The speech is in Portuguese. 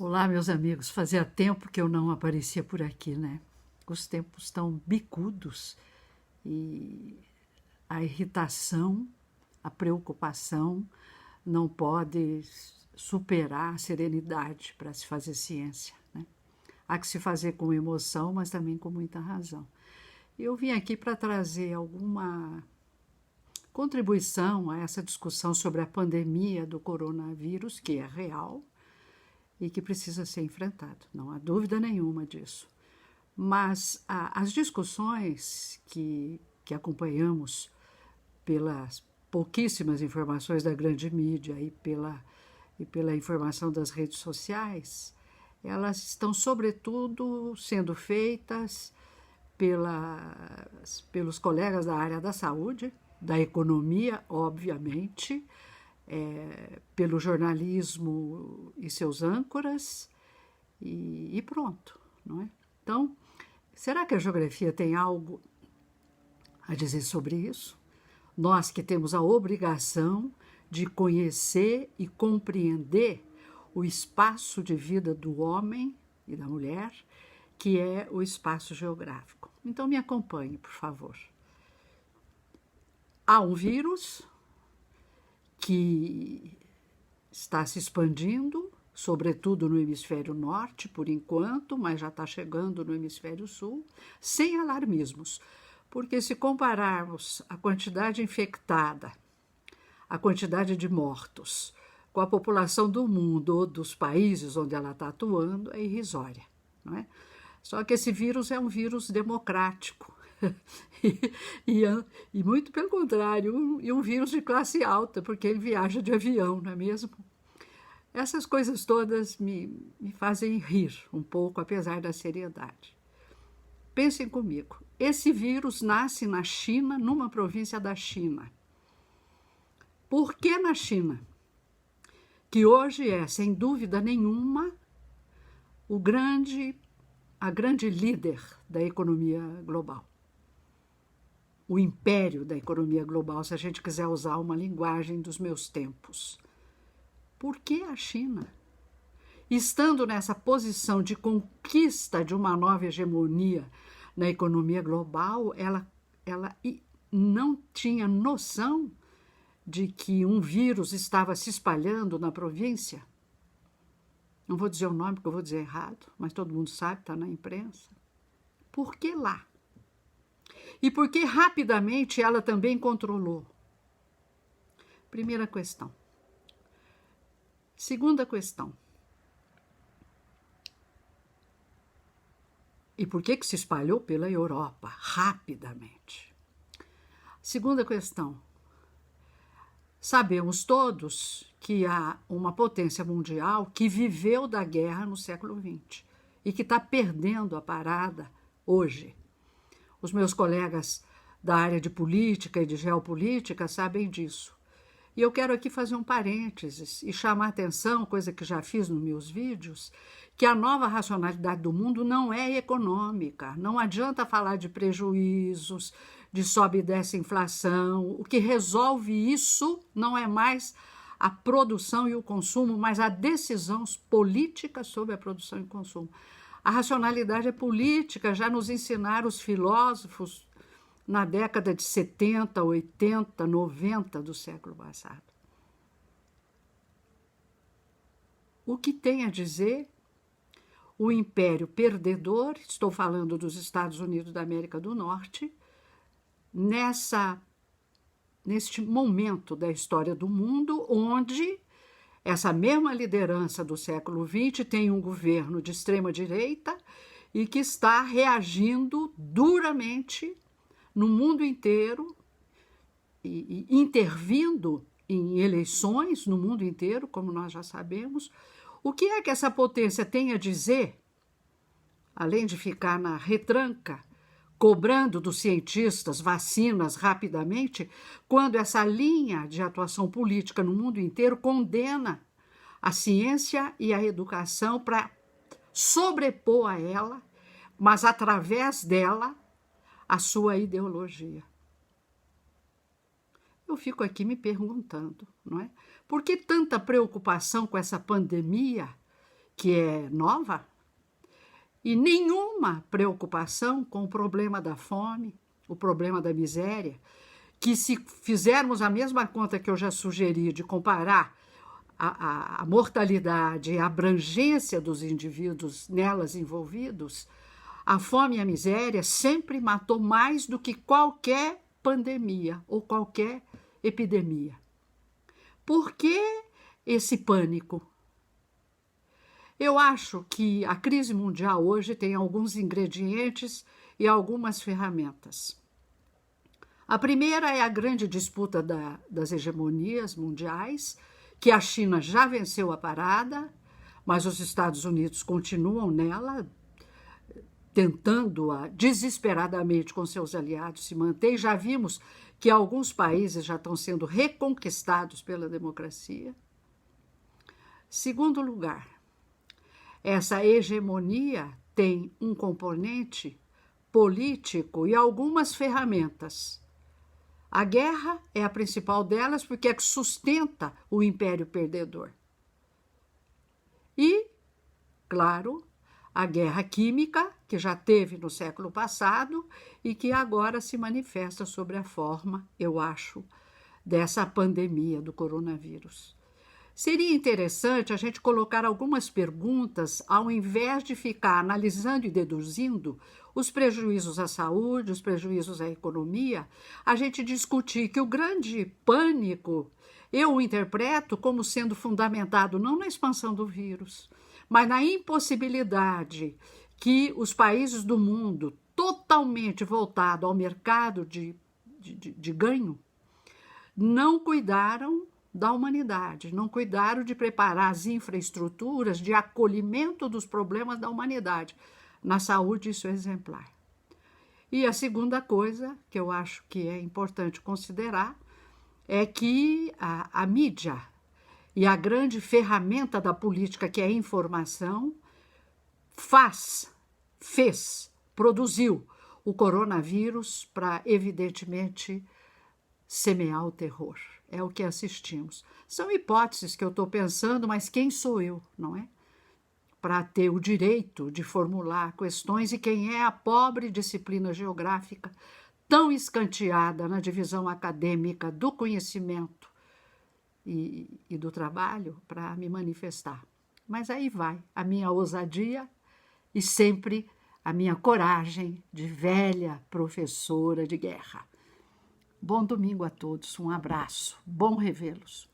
Olá, meus amigos. Fazia tempo que eu não aparecia por aqui, né? Os tempos estão bicudos e a irritação, a preocupação não pode superar a serenidade para se fazer ciência, né? Há que se fazer com emoção, mas também com muita razão. Eu vim aqui para trazer alguma contribuição a essa discussão sobre a pandemia do coronavírus, que é real e que precisa ser enfrentado, não há dúvida nenhuma disso. Mas as discussões que acompanhamos pelas pouquíssimas informações da grande mídia e pela informação das redes sociais, elas estão, sobretudo, sendo feitas pelos colegas da área da saúde, da economia, obviamente, pelo jornalismo e seus âncoras, e pronto, não é? Então, será que a geografia tem algo a dizer sobre isso? Nós que temos a obrigação de conhecer e compreender o espaço de vida do homem e da mulher, que é o espaço geográfico. Então, me acompanhe, por favor. Há um vírus que está se expandindo, sobretudo no hemisfério norte, por enquanto, mas já está chegando no hemisfério sul, sem alarmismos, porque se compararmos a quantidade infectada, a quantidade de mortos, com a população do mundo ou dos países onde ela está atuando, é irrisória, não é? Só que esse vírus é um vírus democrático, e muito pelo contrário, um vírus de classe alta, porque ele viaja de avião, não é mesmo? Essas coisas todas me fazem rir um pouco, apesar da seriedade. Pensem comigo, esse vírus nasce na China, numa província da China. Por que na China? Que hoje é, sem dúvida nenhuma, a grande líder da economia global. O império da economia global, se a gente quiser usar uma linguagem dos meus tempos. Por que a China? Estando nessa posição de conquista de uma nova hegemonia na economia global, ela não tinha noção de que um vírus estava se espalhando na província? Não vou dizer o nome, porque eu vou dizer errado, mas todo mundo sabe, está na imprensa. Por que lá? E por que rapidamente ela também controlou? Primeira questão. Segunda questão. E por que se espalhou pela Europa rapidamente? Segunda questão. Sabemos todos que há uma potência mundial que viveu da guerra no século XX e que está perdendo a parada hoje. Os meus colegas da área de política e de geopolítica sabem disso. E eu quero aqui fazer um parênteses e chamar a atenção, coisa que já fiz nos meus vídeos, que a nova racionalidade do mundo não é econômica. Não adianta falar de prejuízos, de sobe e desce inflação. O que resolve isso não é mais a produção e o consumo, mas a decisão política sobre a produção e o consumo. A racionalidade é política, já nos ensinaram os filósofos na década de 70, 80, 90 do século passado. O que tem a dizer o império perdedor, estou falando dos Estados Unidos da América do Norte, neste momento da história do mundo, onde essa mesma liderança do século XX tem um governo de extrema-direita e que está reagindo duramente no mundo inteiro e intervindo em eleições no mundo inteiro, como nós já sabemos. O que é que essa potência tem a dizer, além de ficar na retranca, cobrando dos cientistas vacinas rapidamente, quando essa linha de atuação política no mundo inteiro condena a ciência e a educação para sobrepor a ela, mas através dela, a sua ideologia? Eu fico aqui me perguntando, não é? Por que tanta preocupação com essa pandemia que é nova, e nenhuma preocupação com o problema da fome, o problema da miséria, que se fizermos a mesma conta que eu já sugeri de comparar a mortalidade e a abrangência dos indivíduos nelas envolvidos, a fome e a miséria sempre matou mais do que qualquer pandemia ou qualquer epidemia. Por que esse pânico? Eu acho que a crise mundial hoje tem alguns ingredientes e algumas ferramentas. A primeira é a grande disputa das hegemonias mundiais, que a China já venceu a parada, mas os Estados Unidos continuam nela, tentando desesperadamente com seus aliados se manter. Já vimos que alguns países já estão sendo reconquistados pela democracia. Segundo lugar, essa hegemonia tem um componente político e algumas ferramentas. A guerra é a principal delas porque é que sustenta o império perdedor. E, claro, a guerra química, que já teve no século passado e que agora se manifesta sobre a forma, eu acho, dessa pandemia do coronavírus. Seria interessante a gente colocar algumas perguntas ao invés de ficar analisando e deduzindo os prejuízos à saúde, os prejuízos à economia, a gente discutir que o grande pânico eu o interpreto como sendo fundamentado não na expansão do vírus, mas na impossibilidade que os países do mundo totalmente voltados ao mercado de ganho não cuidaram da humanidade, não cuidaram de preparar as infraestruturas de acolhimento dos problemas da humanidade. Na saúde, isso é exemplar. E a segunda coisa que eu acho que é importante considerar é que a mídia e a grande ferramenta da política, que é a informação, produziu o coronavírus para, evidentemente, semear o terror. É o que assistimos. São hipóteses que eu estou pensando, mas quem sou eu, não é? Para ter o direito de formular questões, e quem é a pobre disciplina geográfica tão escanteada na divisão acadêmica do conhecimento e do trabalho para me manifestar. Mas aí vai a minha ousadia e sempre a minha coragem de velha professora de guerra. Bom domingo a todos, um abraço, bom revê-los.